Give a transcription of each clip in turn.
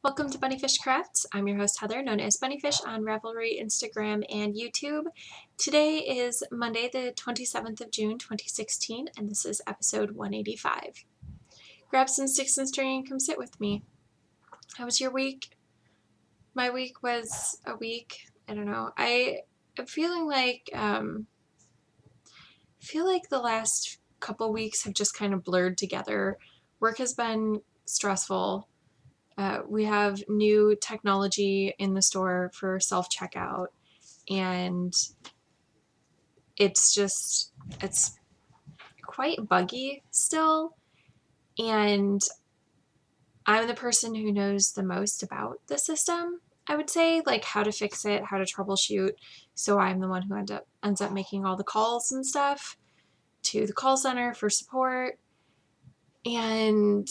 Welcome to Bunnyfish Crafts. I'm your host Heather, known as Bunnyfish on Ravelry, Instagram, and YouTube. Today is Monday, the 27th of June, 2016, and this is episode 185. Grab some sticks and string and come sit with me. How was your week? My week was a week. I don't know. I am feeling like the last couple weeks have just kind of blurred together. Work has been stressful. We have new technology in the store for self-checkout, and it's quite buggy still, and I'm the person who knows the most about the system, I would say, like how to fix it, how to troubleshoot. So I'm the one who ends up making all the calls and stuff to the call center for support, and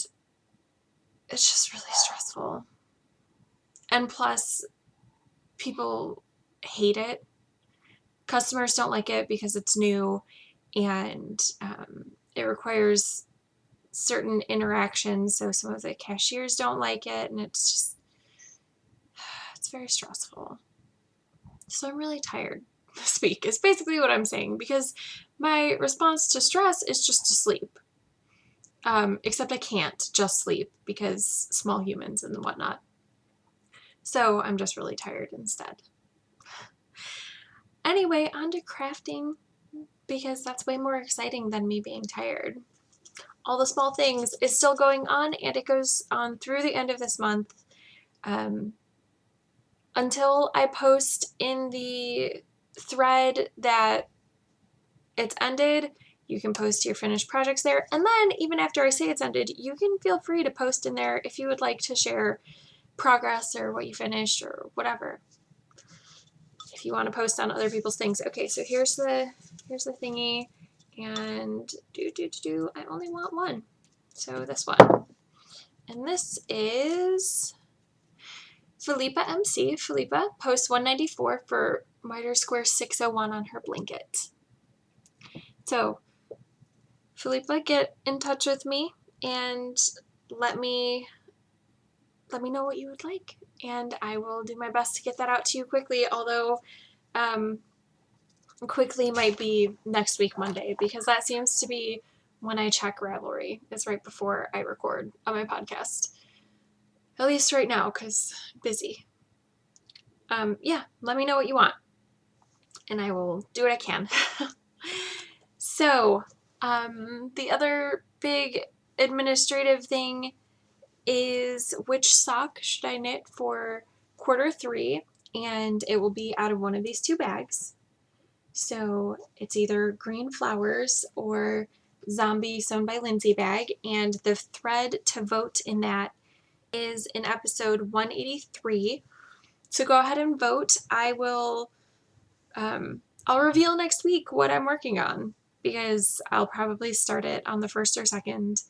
it's just really stressful. And plus, people hate it. Customers don't like it because it's new, and it requires certain interactions, so some of the cashiers don't like it, and it's very stressful. So I'm really tired this week, is basically what I'm saying, because my response to stress is just to sleep. Except I can't just sleep because small humans and whatnot. So I'm just really tired instead. Anyway, on to crafting, because that's way more exciting than me being tired. All the Small Things is still going on, and it goes on through the end of this month. Until I post in the thread that it's ended, you can post your finished projects there. And then even after I say it's ended, you can feel free to post in there if you would like to share progress or what you finished or whatever. If you want to post on other people's things. Okay, so here's the thingy, and I only want one. So this one. And this is Philippa MC. Philippa posts 194 for miter square 601 on her blanket. So Philippa, get in touch with me and let me know what you would like, and I will do my best to get that out to you quickly, although quickly might be next week Monday, because that seems to be when I check Ravelry. It's right before I record on my podcast. At least right now, because I'm busy. Yeah, let me know what you want, and I will do what I can. So, the other big administrative thing is which sock should I knit for Q3, and it will be out of one of these two bags. So it's either Green Flowers or Zombie Sewn by Lindsay bag, and the thread to vote in that is in episode 183. So go ahead and vote. I'll reveal next week what I'm working on, because I'll probably start it on the 1st or 2nd,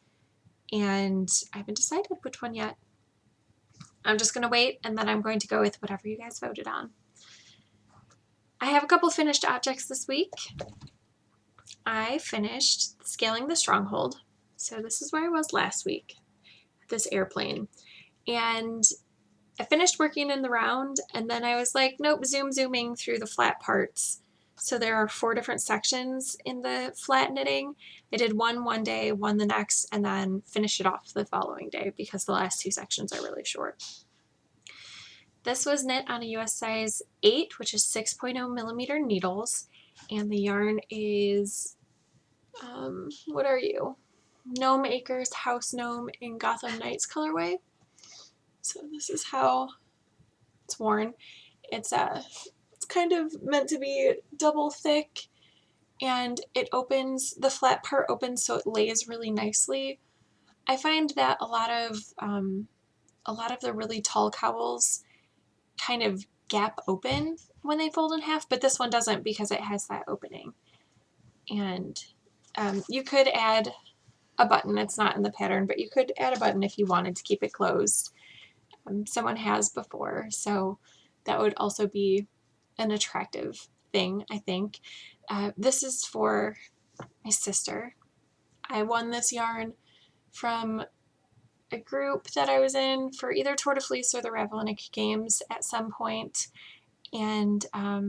and I haven't decided which one yet. I'm just going to wait, and then I'm going to go with whatever you guys voted on. I have a couple finished objects this week. I finished scaling the Stronghold. So this is where I was last week, this airplane. And I finished working in the round, and then I was like, nope, zooming through the flat parts. So there are 4 different sections in the flat knitting. I did one day, one the next, and then finish it off the following day, because the last 2 sections are really short. This was knit on a US size 8, which is 6.0 millimeter needles, and the yarn is, what are you? Gnome Acres House Gnome in Gotham Knights colorway. So this is how it's worn. It's kind of meant to be double thick, and it opens, the flat part opens so it lays really nicely. I find that a lot of the really tall cowls kind of gap open when they fold in half, but this one doesn't, because it has that opening. And you could add a button. It's not in the pattern, but you could add a button if you wanted to keep it closed. Someone has before, so that would also be an attractive thing, I think. This is for my sister. I won this yarn from a group that I was in for either Tour de Fleece or the Ravensburger games at some point, and I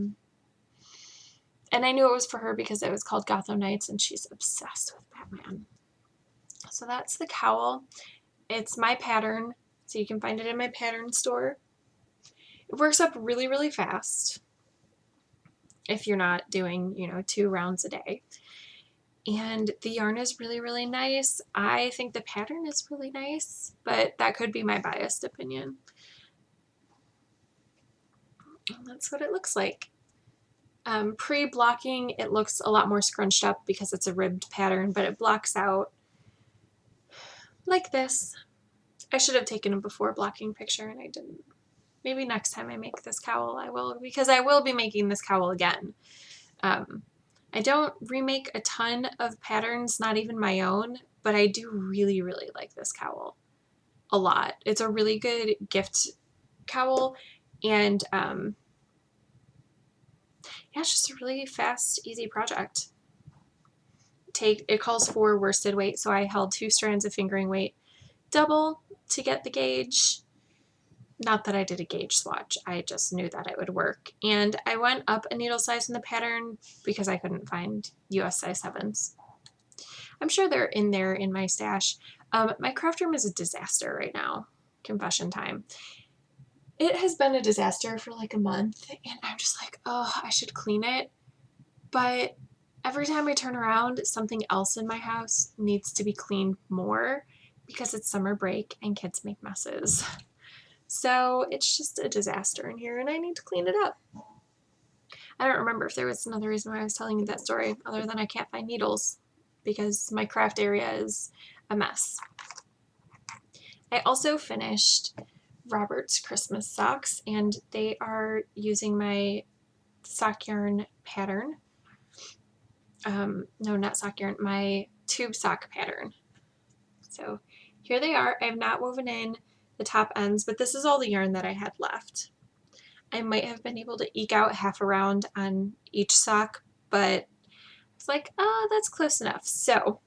knew it was for her because it was called Gotham Knights, and she's obsessed with Batman. So that's the cowl. It's my pattern, so you can find it in my pattern store. It works up really, really fast if you're not doing, 2 rounds a day. And the yarn is really, really nice. I think the pattern is really nice, but that could be my biased opinion. And that's what it looks like. Pre-blocking, it looks a lot more scrunched up because it's a ribbed pattern, but it blocks out like this. I should have taken a before blocking picture and I didn't. Maybe next time I make this cowl I will, because I will be making this cowl again. I don't remake a ton of patterns, not even my own, but I do really, really like this cowl a lot. It's a really good gift cowl, and yeah, it's just a really fast, easy project. It calls for worsted weight, so I held 2 strands of fingering weight double to get the gauge. Not that I did a gauge swatch, I just knew that it would work. And I went up a needle size in the pattern because I couldn't find US size 7s. I'm sure they're in there in my stash. My craft room is a disaster right now. Confession time. It has been a disaster for like a month, and I'm just like, oh, I should clean it. But every time I turn around, something else in my house needs to be cleaned more because it's summer break and kids make messes. So it's just a disaster in here, and I need to clean it up. I don't remember if there was another reason why I was telling you that story other than I can't find needles because my craft area is a mess. I also finished Robert's Christmas socks, and they are using my sock yarn pattern. No, not sock yarn, my tube sock pattern. So here they are. I have not woven in the top ends, but this is all the yarn that I had left. I might have been able to eke out half a round on each sock, but it's like, that's close enough. So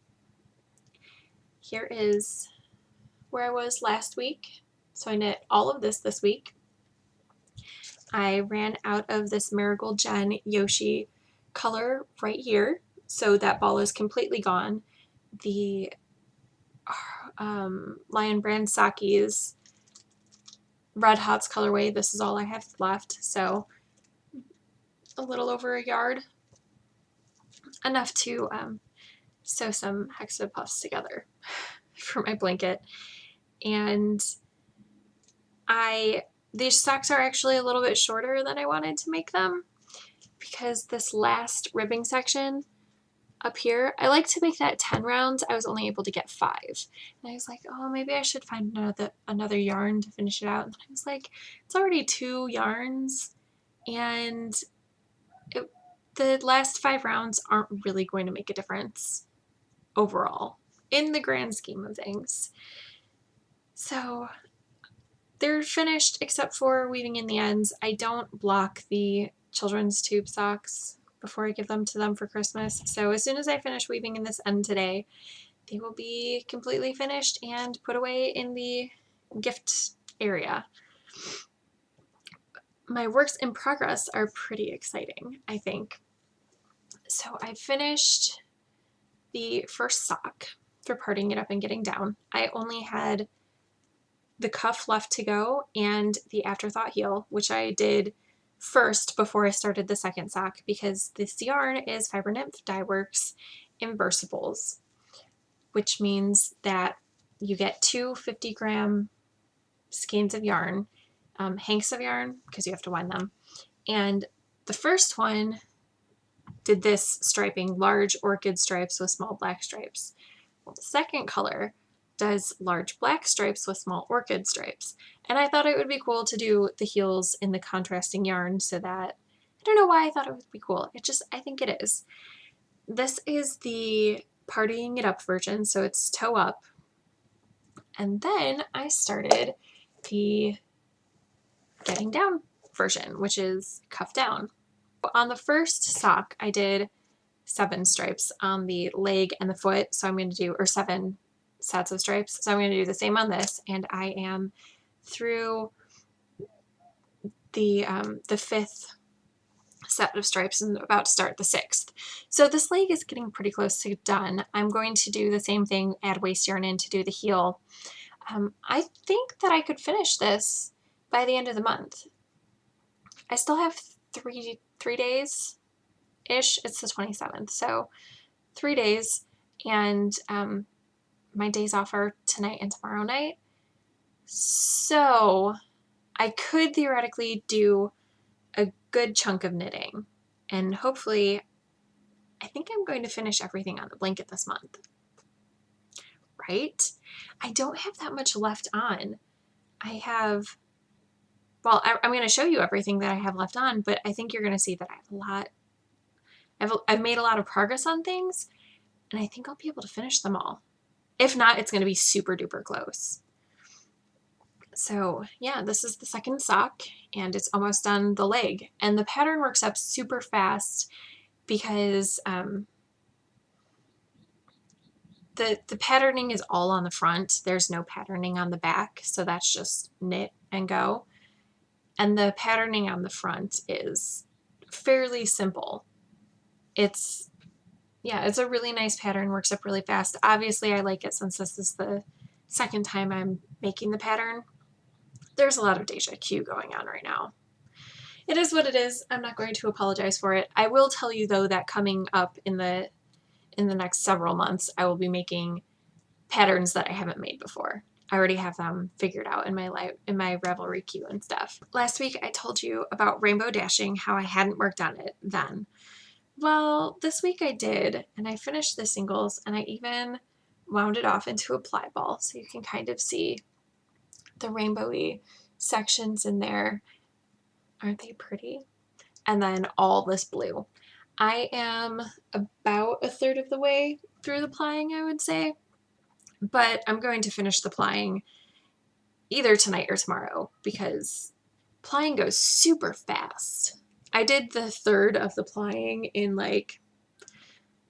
here is where I was last week. So I knit all of this week. I ran out of this Marigold Jen Yoshi color right here, so that ball is completely gone. The Lion Brand Saki's Red Hots colorway, this is all I have left, so a little over a yard, enough to sew some Hexa puffs together for my blanket. And these socks are actually a little bit shorter than I wanted to make them because this last ribbing section up here, I like to make that 10 rounds. I was only able to get 5. And I was like, oh, maybe I should find another yarn to finish it out. And I was like, it's already 2 yarns, and the last 5 rounds aren't really going to make a difference overall in the grand scheme of things. So they're finished except for weaving in the ends. I don't block the children's tube socks before I give them to them for Christmas. So as soon as I finish weaving in this end today, they will be completely finished and put away in the gift area. My works in progress are pretty exciting, I think. So I finished the first sock for parting it up and getting down. I only had the cuff left to go and the afterthought heel, which I did first before I started the second sock because this yarn is Fiber Nymph Dye Works Inversibles, which means that you get 2 50-gram skeins of yarn, hanks of yarn, because you have to wind them. And the first one did this striping, large orchid stripes with small black stripes. Well, the second color does large black stripes with small orchid stripes. And I thought it would be cool to do the heels in the contrasting yarn so that, I don't know why I thought it would be cool. I think it is. This is the partying it up version, so it's toe up. And then I started the getting down version, which is cuff down. On the first sock, I did 7 stripes on the leg and the foot, so I'm going to do, or 7 sets of stripes. So I'm going to do the same on this, and I am through the 5th set of stripes and about to start the 6th. So this leg is getting pretty close to done. I'm going to do the same thing, add waste yarn in to do the heel. I think that I could finish this by the end of the month. I still have three days ish. It's the 27th, so 3 days, and my days off are tonight and tomorrow night. So I could theoretically do a good chunk of knitting, and hopefully I think I'm going to finish everything on the blanket this month. Right? I don't have that much left on. I have, well, I'm going to show you everything that I have left on, but I think you're going to see that I have a lot. I've made a lot of progress on things, and I think I'll be able to finish them all. If not, it's going to be super duper close. So yeah, this is the second sock, and it's almost done the leg. And the pattern works up super fast because the patterning is all on the front. There's no patterning on the back, so that's just knit and go. And the patterning on the front is fairly simple. It's a really nice pattern, works up really fast. Obviously, I like it since this is the second time I'm making the pattern. There's a lot of deja vu going on right now. It is what it is. I'm not going to apologize for it. I will tell you, though, that coming up in the next several months, I will be making patterns that I haven't made before. I already have them figured out in my Ravelry queue and stuff. Last week, I told you about rainbow dashing, how I hadn't worked on it then. Well, this week I did, and I finished the singles, and I even wound it off into a ply ball, so you can kind of see the rainbowy sections in there. Aren't they pretty? And then all this blue. I am about a third of the way through the plying, I would say, but I'm going to finish the plying either tonight or tomorrow because plying goes super fast. I did the third of the plying in like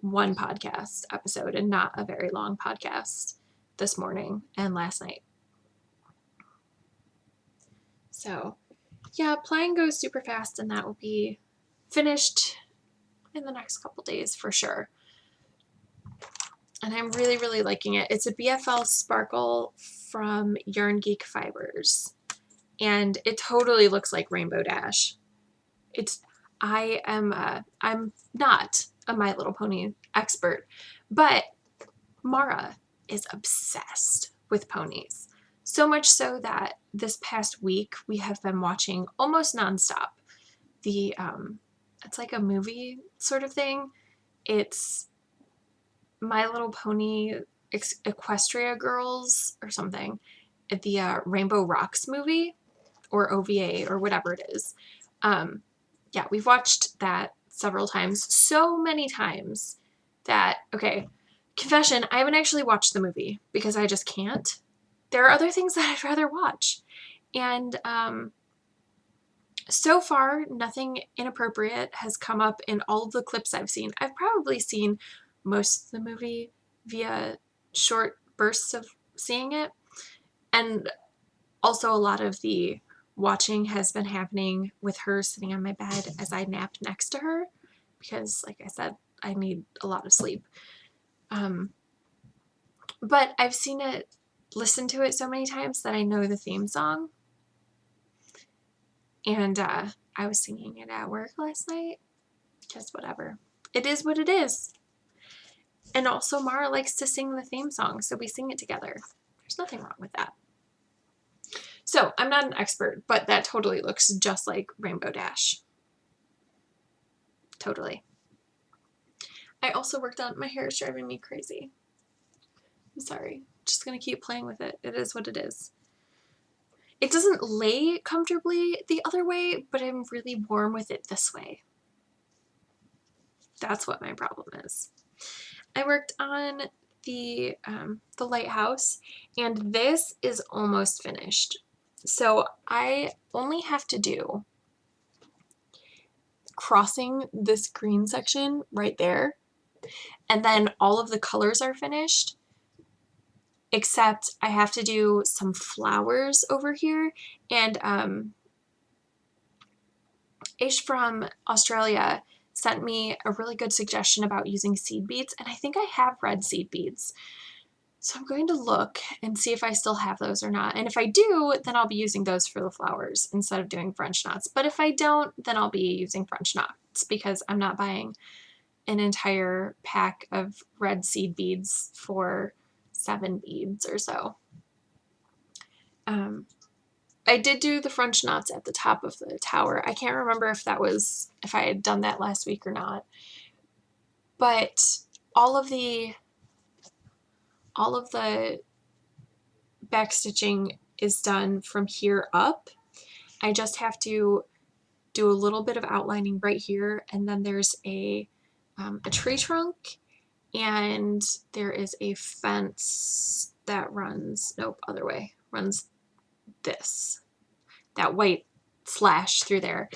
one podcast episode and not a very long podcast this morning and last night. So yeah, plying goes super fast, and that will be finished in the next couple days for sure. And I'm really, really liking it. It's a BFL Sparkle from Yarn Geek Fibers, and it totally looks like Rainbow Dash. I'm not a My Little Pony expert, but Mara is obsessed with ponies. So much so that this past week we have been watching almost nonstop it's like a movie sort of thing. It's My Little Pony Equestria Girls or something. The Rainbow Rocks movie or OVA or whatever it is. Yeah, we've watched that several times. So many times that, okay, confession, I haven't actually watched the movie because I just can't. There are other things that I'd rather watch. And so far, nothing inappropriate has come up in all of the clips I've seen. I've probably seen most of the movie via short bursts of seeing it. And also a lot of the watching has been happening with her sitting on my bed as I nap next to her because, like I said, I need a lot of sleep. But I've seen it, listened to it so many times that I know the theme song. And I was singing it at work last night. Just whatever. It is what it is. And also Mara likes to sing the theme song, so we sing it together. There's nothing wrong with that. So I'm not an expert, but that totally looks just like Rainbow Dash. Totally. I also worked on, my hair is driving me crazy. I'm sorry. Just gonna keep playing with it. It is what it is. It doesn't lay comfortably the other way, but I'm really warm with it this way. That's what my problem is. I worked on the lighthouse, and this is almost finished. So I only have to do crossing this green section right there, and then all of the colors are finished. except I have to do some flowers over here, and Ish from Australia sent me a really good suggestion about using seed beads, and I think I have red seed beads. So I'm going to look and see if I still have those or not. And if I do, then I'll be using those for the flowers instead of doing French knots. But if I don't, then I'll be using French knots because I'm not buying an entire pack of red seed beads for 7 beads or so. I did do the French knots at the top of the tower. I can't remember if I had done that last week or not. But all of the back stitching is done from here up. I just have to do a little bit of outlining right here, and then there's a tree trunk, and there is a fence that runs this, that white slash through there.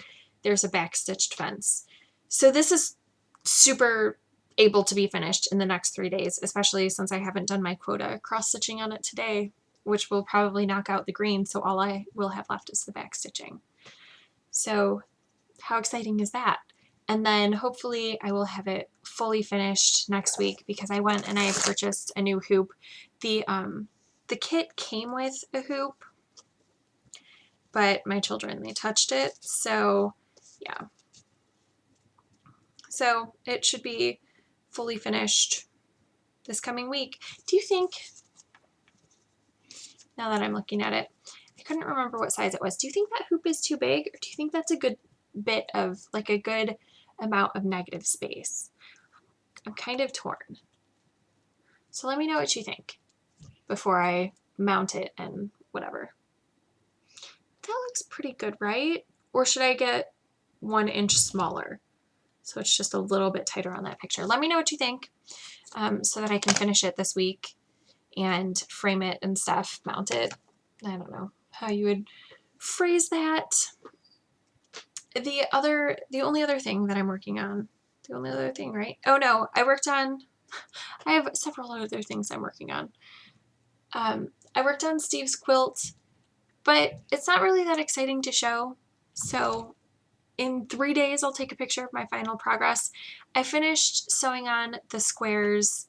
There's a back stitched fence. So this is super able to be finished in the next 3 days, especially since I haven't done my quota cross stitching on it today, which will probably knock out the green, so all I will have left is the back stitching. So how exciting is that? And then hopefully I will have it fully finished next week because I went and I purchased a new hoop. The kit came with a hoop, but my children, they touched it, so yeah. So it should be fully finished this coming week. Do you think, now that I'm looking at it, I couldn't remember what size it was. Do you think that hoop is too big, or do you think that's a good bit of, like a good amount of negative space? I'm kind of torn. So let me know what you think before I mount it and whatever. That looks pretty good, right? Or should I get 1 inch smaller? So it's just a little bit tighter on that picture. Let me know what you think so that I can finish it this week and frame it and stuff, mount it. I don't know how you would phrase that. The only other thing that I'm working on, the only other thing, right? Oh no, I have several other things I'm working on. I worked on Steve's quilt, but it's not really that exciting to show. So in 3 days, I'll take a picture of my final progress. I finished sewing on the squares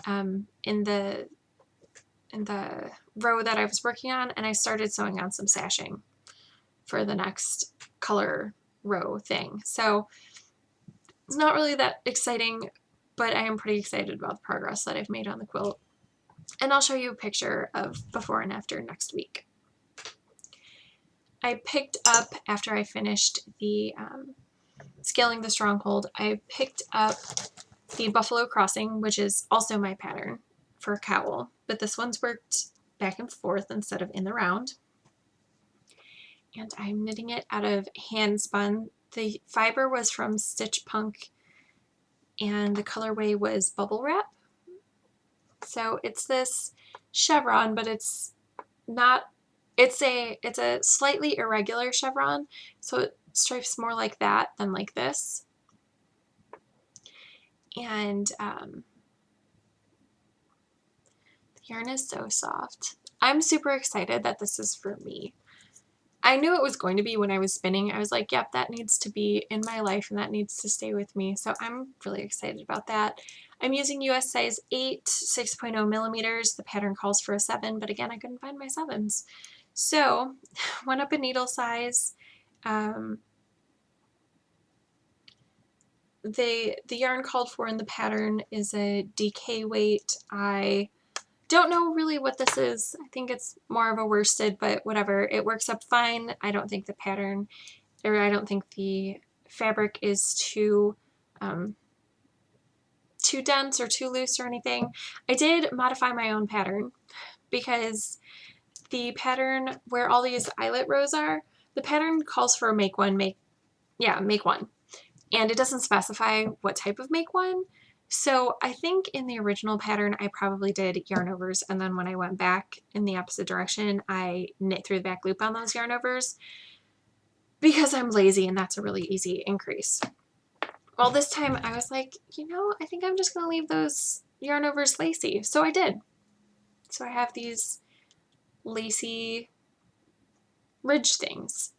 in the row that I was working on, and I started sewing on some sashing for the next color row thing. So it's not really that exciting, but I am pretty excited about the progress that I've made on the quilt. And I'll show you a picture of before and after next week. I picked up, after I finished the Scaling the Stronghold, I picked up the Buffalo Crossing, which is also my pattern for a cowl, but this one's worked back and forth instead of in the round. And I'm knitting it out of hand spun. The fiber was from Stitch Punk, and the colorway was Bubble Wrap. So it's this chevron, but it's not. It's a slightly irregular chevron, so it stripes more like that than like this. And the yarn is so soft. I'm super excited that this is for me. I knew it was going to be when I was spinning. I was like, yep, that needs to be in my life and that needs to stay with me. So I'm really excited about that. I'm using US size 8, 6.0 millimeters. The pattern calls for a 7, but again, I couldn't find my 7s. So went up a needle size. The yarn called for in the pattern is a DK weight. I don't know really what this is. I think it's more of a worsted, but whatever. It works up fine. I don't think the pattern, or I don't think the fabric is too dense or too loose or anything. I did modify my own pattern because the pattern where all these eyelet rows are, the pattern calls for make one. And it doesn't specify what type of make one. So I think in the original pattern, I probably did yarn overs, and then when I went back in the opposite direction, I knit through the back loop on those yarn overs because I'm lazy and that's a really easy increase. Well, this time I was like, I think I'm just going to leave those yarn overs lacy. So I did. So I have these lacy ridge things,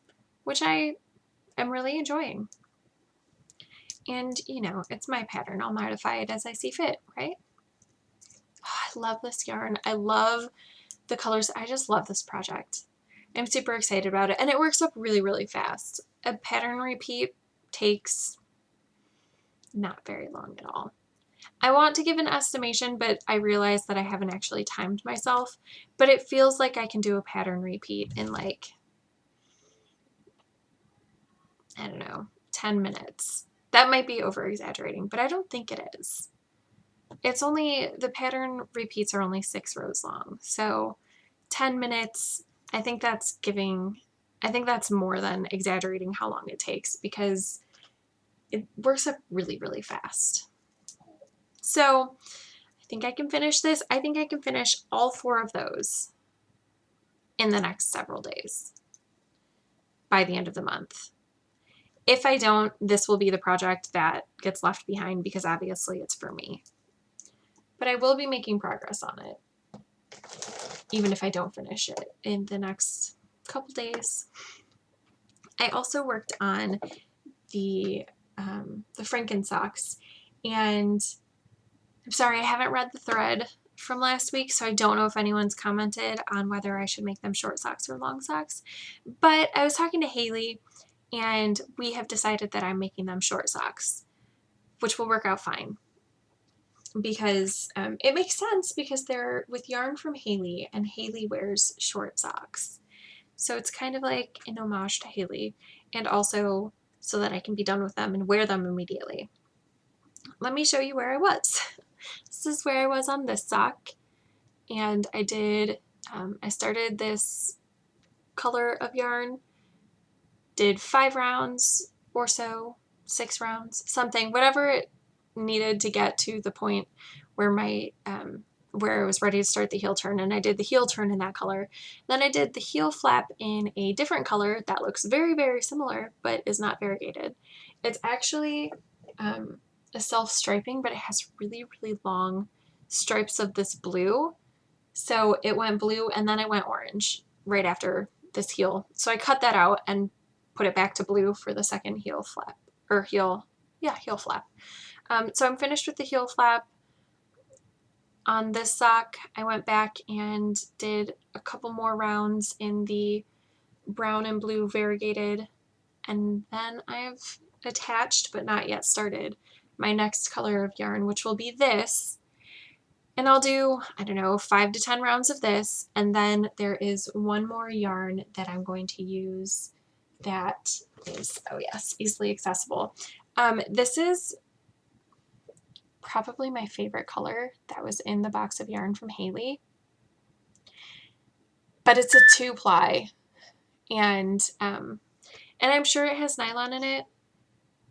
which I am really enjoying. And, you know, it's my pattern. I'll modify it as I see fit, right? Oh, I love this yarn. I love the colors. I just love this project. I'm super excited about it. And it works up really, really fast. A pattern repeat takes not very long at all. I want to give an estimation, but I realize that I haven't actually timed myself. But it feels like I can do a pattern repeat in like, I don't know, 10 minutes. That might be over exaggerating, but I don't think it is. It's only, the pattern repeats are only 6 rows long. So 10 minutes, I think that's more than exaggerating how long it takes, because it works up really, really fast. So I think I can finish this. I think I can finish all 4 of those in the next several days by the end of the month. If I don't, this will be the project that gets left behind, because obviously it's for me. But I will be making progress on it, even if I don't finish it in the next couple days. I also worked on the Franken socks, and I'm sorry, I haven't read the thread from last week, so I don't know if anyone's commented on whether I should make them short socks or long socks. But I was talking to Haley, and we have decided that I'm making them short socks, which will work out fine, because it makes sense, because they're with yarn from Haley, and Haley wears short socks. So it's kind of like an homage to Haley, and also so that I can be done with them and wear them immediately. Let me show you where I was. This is where I was on this sock, and I started this color of yarn, did 5 rounds or so, 6 rounds, something, whatever it needed to get to the point where where I was ready to start the heel turn, and I did the heel turn in that color. Then I did the heel flap in a different color that looks very, very similar, but is not variegated. It's actually a self-striping, but it has really, really long stripes of this blue. So it went blue, and then it went orange right after this heel. So I cut that out and put it back to blue for the second heel flap, or heel flap. So I'm finished with the heel flap. On this sock, I went back and did a couple more rounds in the brown and blue variegated, and then I've attached but not yet started my next color of yarn, which will be this. And I'll do, I don't know, 5 to 10 rounds of this, and then there is one more yarn that I'm going to use that is, oh yes, easily accessible. This is probably my favorite color that was in the box of yarn from Haley, but it's a 2-ply, and I'm sure it has nylon in it,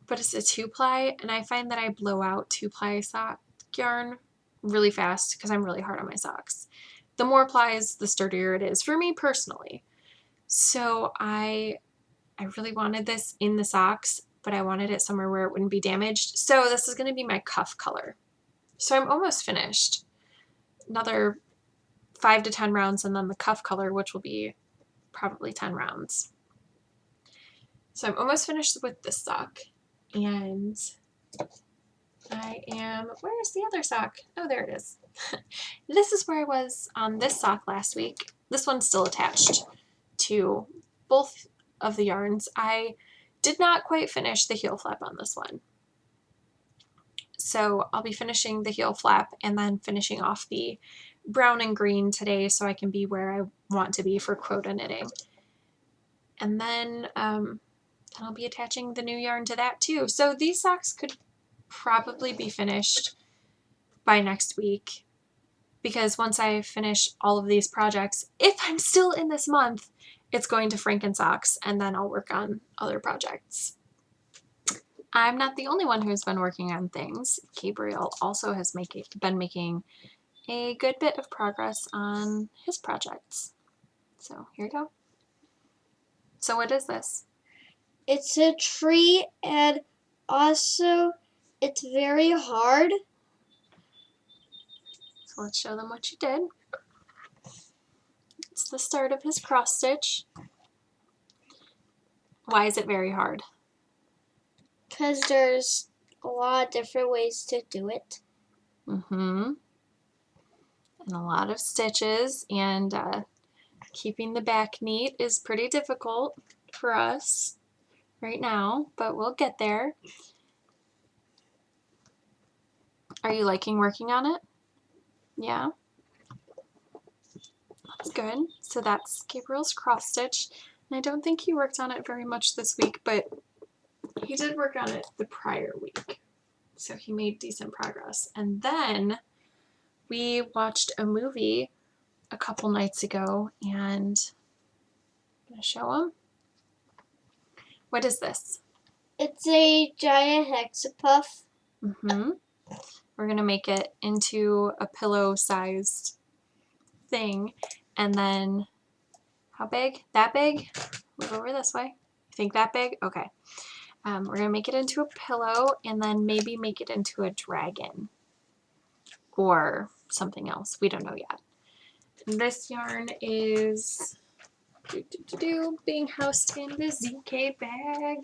but it's a 2-ply, and I find that I blow out 2-ply sock yarn really fast because I'm really hard on my socks. The more plies, the sturdier it is for me personally. So I really wanted this in the socks, but I wanted it somewhere where it wouldn't be damaged. So this is going to be my cuff color. So I'm almost finished. Another 5 to 10 rounds, and then the cuff color, which will be probably 10 rounds. So I'm almost finished with this sock, and where's the other sock? Oh, there it is. This is where I was on this sock last week. This one's still attached to both of the yarns. I did not quite finish the heel flap on this one. So I'll be finishing the heel flap and then finishing off the brown and green today, so I can be where I want to be for quota knitting. And then I'll be attaching the new yarn to that too. So these socks could probably be finished by next week, because once I finish all of these projects, if I'm still in this month, it's going to Franken socks, and then I'll work on other projects. I'm not the only one who's been working on things. Gabriel also has been making a good bit of progress on his projects. So here you go. So what is this? It's a tree, and also it's very hard. So let's show them what you did. It's the start of his cross stitch. Why is it very hard? Because there's a lot of different ways to do it. Mm-hmm. And a lot of stitches, and keeping the back neat is pretty difficult for us right now, but we'll get there. Are you liking working on it? Yeah? That's good. So that's Gabriel's cross stitch. And I don't think he worked on it very much this week, but he did work on it the prior week. So he made decent progress. And then we watched a movie a couple nights ago, and I'm going to show him. What is this? It's a giant hexapuff. Mm-hmm. We're going to make it into a pillow-sized thing. And then, how big? That big? Move over this way. You think that big? Okay. We're going to make it into a pillow and then maybe make it into a dragon or something else. We don't know yet. This yarn is being housed in the ZK bag.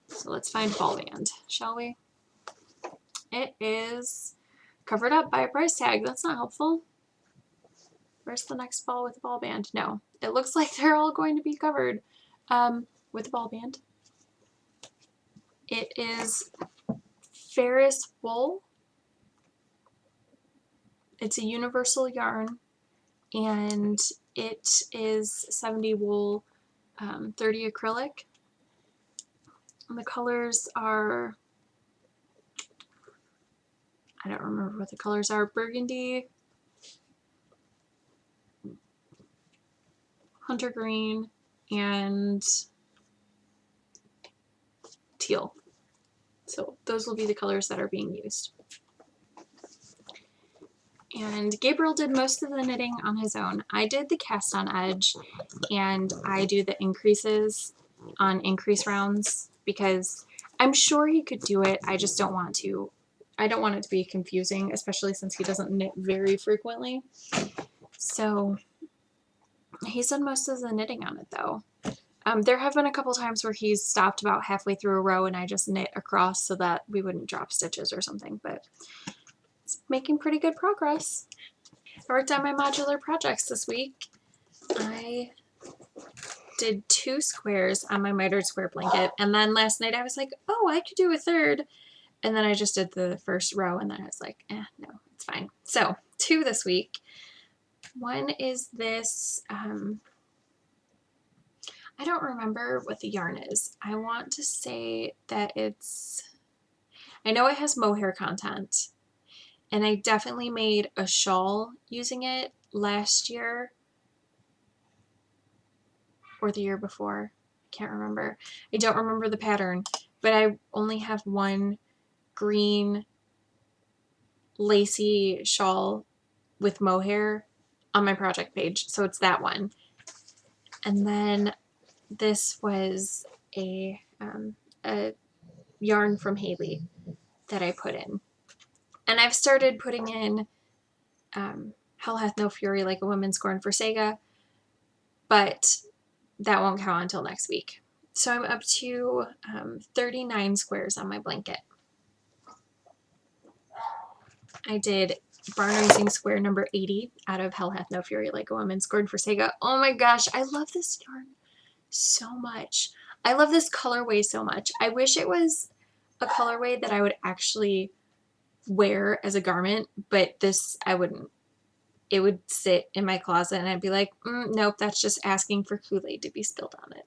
So let's find ball band, shall we? It is covered up by a price tag. That's not helpful. Where's the next ball with a ball band? No, it looks like they're all going to be covered with a ball band. It is Ferris wool. It's a universal yarn, and it is 70 wool, 30 acrylic. And the colors are, I don't remember what the colors are, burgundy, hunter green, and teal. So those will be the colors that are being used. And Gabriel did most of the knitting on his own. I did the cast on edge, and I do the increases on increase rounds because I'm sure he could do it. I just don't want to. I don't want it to be confusing, especially since he doesn't knit very frequently. So he's done most of the knitting on it though. There have been a couple times where he's stopped about halfway through a row and I just knit across so that we wouldn't drop stitches or something, but it's making pretty good progress. I worked on my modular projects this week. I did 2 squares on my mitered square blanket, and then last night I was like, oh, I could do a third, and then I just did the first row, and then I was like, no, it's fine. So 2 this week. One is this, I don't remember what the yarn is. I want to say that I know it has mohair content, and I definitely made a shawl using it last year or the year before. I can't remember. I don't remember the pattern, but I only have one green lacy shawl with mohair on my project page, so it's that one. And then this was a yarn from Haley that I put in. And I've started putting in Hell Hath No Fury Like a Woman Scorned for Sega, but that won't count until next week. So I'm up to 39 squares on my blanket. I did Barn Raising Square number 80 out of Hell Hath No Fury Like a Woman Scorned for Sega. Oh my gosh, I love this yarn so much. I love this colorway so much. I wish it was a colorway that I would actually wear as a garment, but this I wouldn't. It would sit in my closet and I'd be like, nope, that's just asking for Kool-Aid to be spilled on it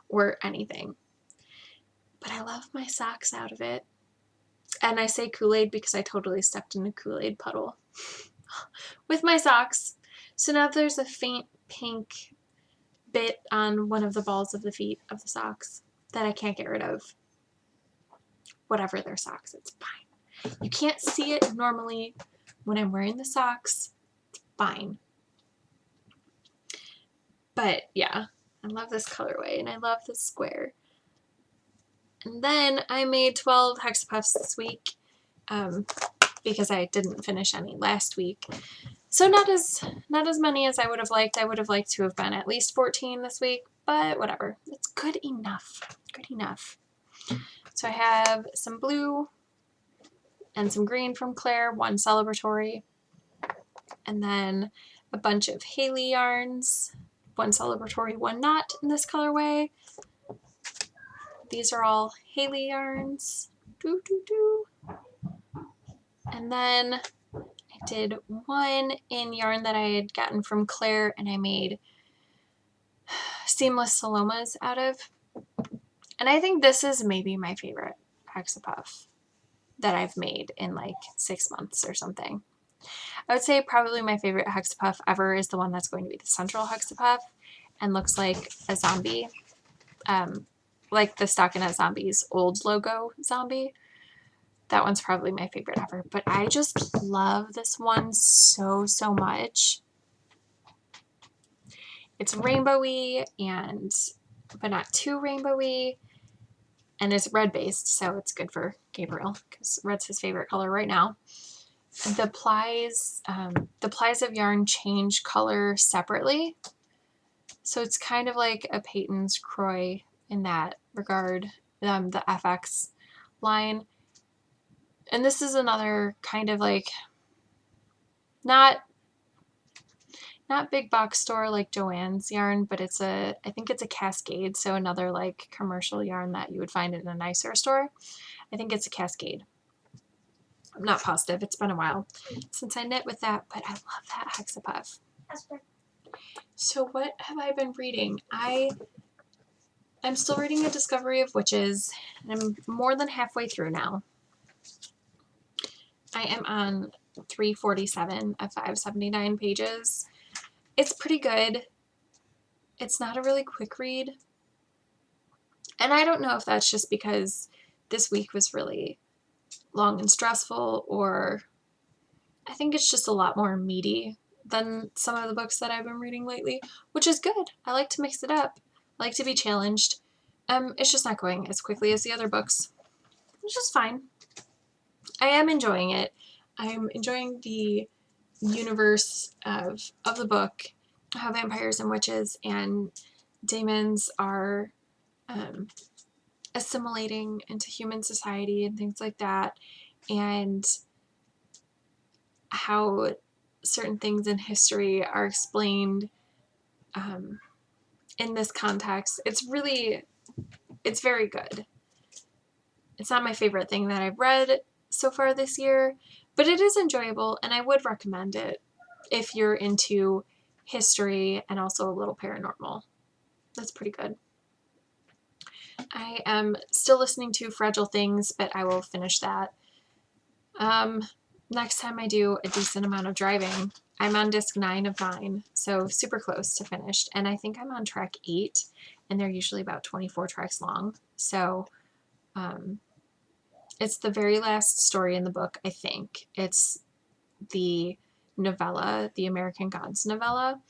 or anything. But I love my socks out of it. And I say Kool-Aid because I totally stepped in a Kool-Aid puddle with my socks. So now there's a faint pink bit on one of the balls of the feet of the socks that I can't get rid of. Whatever their socks, it's fine. You can't see it normally when I'm wearing the socks. It's fine. But yeah, I love this colorway and I love this square. And then I made 12 hexapuffs this week because I didn't finish any last week. So not as many as I would have liked. I would have liked to have been at least 14 this week, but whatever. It's good enough. Good enough. So I have some blue and some green from Claire, one celebratory, and then a bunch of Haley yarns, one celebratory, one not in this colorway. These are all Haley yarns. Doo, doo, doo. And then I did one in yarn that I had gotten from Claire and I made seamless Salomas out of. And I think this is maybe my favorite hexapuff that I've made in like 6 months or something. I would say probably my favorite hexapuff ever is the one that's going to be the central hexapuff and looks like a zombie, like the Stockinette Zombies old logo zombie. That one's probably my favorite ever, but I just love this one so much. It's rainbowy but not too rainbowy, and it's red based, so it's good for Gabriel because red's his favorite color right now. The plies of yarn change color separately, so it's kind of like a Peyton's Croy in that regard, the FX line. And this is another kind of like not big box store like Joann's yarn, but I think it's a Cascade, so another like commercial yarn that you would find in a nicer store. I think it's a Cascade. I'm not positive. It's been a while since I knit with that, but I love that hexapuff. So what have I been reading? I'm still reading A Discovery of Witches, and I'm more than halfway through now. I am on 347 of 579 pages. It's pretty good. It's not a really quick read. And I don't know if that's just because this week was really long and stressful, or I think it's just a lot more meaty than some of the books that I've been reading lately, which is good. I like to mix it up. I like to be challenged. It's just not going as quickly as the other books, which is fine. I am enjoying it. I'm enjoying the universe of the book, how vampires and witches and demons are assimilating into human society and things like that, and how certain things in history are explained in this context. It's very good. It's not my favorite thing that I've read so far this year, but it is enjoyable, and I would recommend it if you're into history and also a little paranormal. That's pretty good. I am still listening to Fragile Things, but I will finish that next time I do a decent amount of driving. I'm on disc 9 of 9, so super close to finished, and I think I'm on track 8, and they're usually about 24 tracks long, so it's the very last story in the book, I think. It's the novella, the American Gods novella,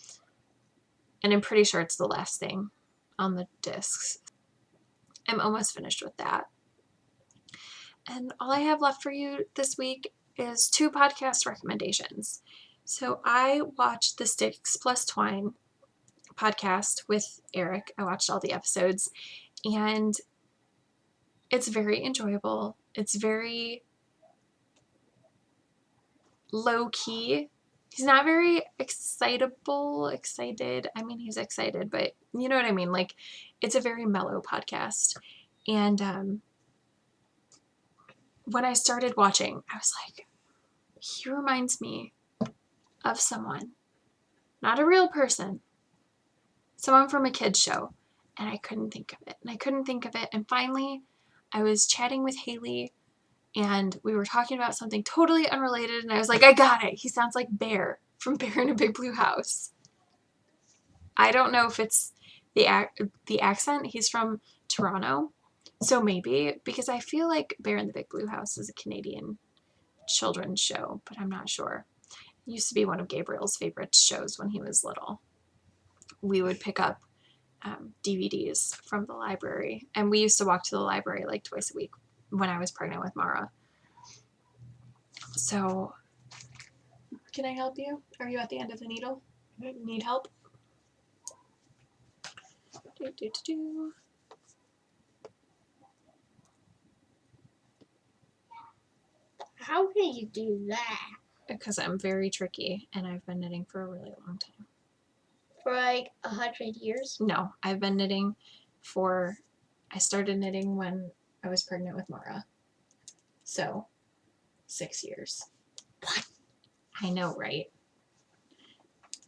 and I'm pretty sure it's the last thing on the discs. I'm almost finished with that. And all I have left for you this week is 2 podcast recommendations. So I watched the Sticks Plus Twine podcast with Eric. I watched all the episodes, and it's very enjoyable. It's very low-key. He's not very excited. I mean, he's excited, but you know what I mean? Like, it's a very mellow podcast. And when I started watching, I was like, he reminds me of someone, not a real person, someone from a kid's show. And I couldn't think of it. And finally, I was chatting with Haley, and we were talking about something totally unrelated, and I was like, I got it. He sounds like Bear from Bear in a Big Blue House. I don't know if it's the accent. He's from Toronto, so maybe, because I feel like Bear in the Big Blue House is a Canadian children's show, but I'm not sure. It used to be one of Gabriel's favorite shows when he was little. We would pick up DVDs from the library, and we used to walk to the library like twice a week when I was pregnant with Mara. So Can I help you? Are you at the end of the needle? Need help? Do. How can you do that? Because I'm very tricky and I've been knitting for a really long time. For like 100 years? No, I've been knitting I started knitting when I was pregnant with Mara. So, 6 years. What? I know, right?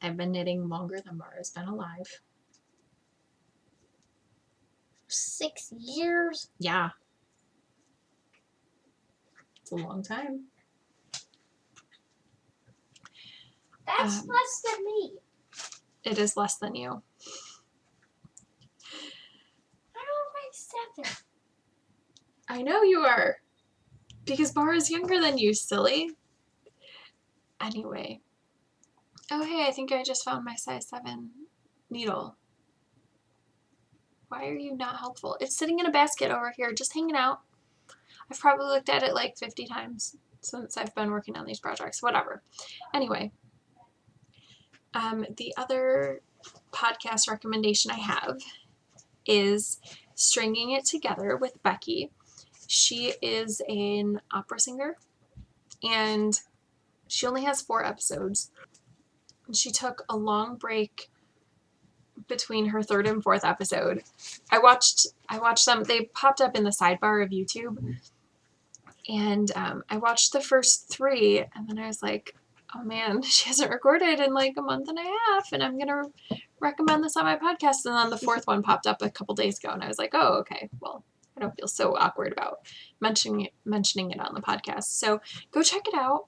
I've been knitting longer than Mara's been alive. 6 years? Yeah. It's a long time. That's less than me. It is less than you. I'm only 7. I know you are. Because Mara's younger than you, silly. Anyway. Oh, hey, I think I just found my size 7 needle. Why are you not helpful? It's sitting in a basket over here, just hanging out. I've probably looked at it like 50 times since I've been working on these projects. Whatever. Anyway, the other podcast recommendation I have is Stringing It Together with Becky. She is an opera singer, and she only has 4 episodes. She took a long break between her 3rd and 4th episode. I watched them. They popped up in the sidebar of YouTube, and I watched the first 3, and then I was like, oh man, she hasn't recorded in like a month and a half, and I'm gonna recommend this on my podcast. And then the 4th one popped up a couple days ago, and I was like, oh, okay, well, I don't feel so awkward about mentioning it on the podcast. So go check it out.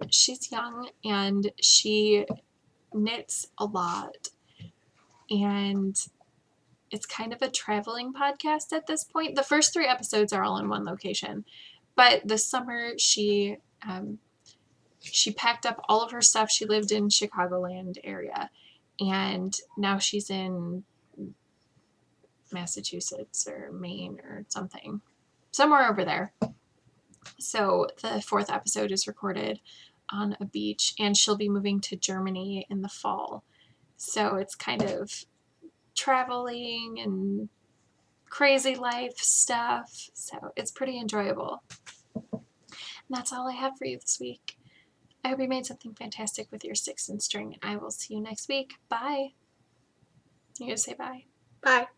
She's young and she knits a lot, and it's kind of a traveling podcast at this point. The first 3 episodes are all in one location, but this summer she packed up all of her stuff. She lived in Chicagoland area, and now she's in Massachusetts or Maine or something, somewhere over there. So the 4th episode is recorded on a beach, and she'll be moving to Germany in the fall. So it's kind of traveling and crazy life stuff. So it's pretty enjoyable. And that's all I have for you this week. I hope you made something fantastic with your sticks and string, and I will see you next week. Bye. You gonna say bye? Bye.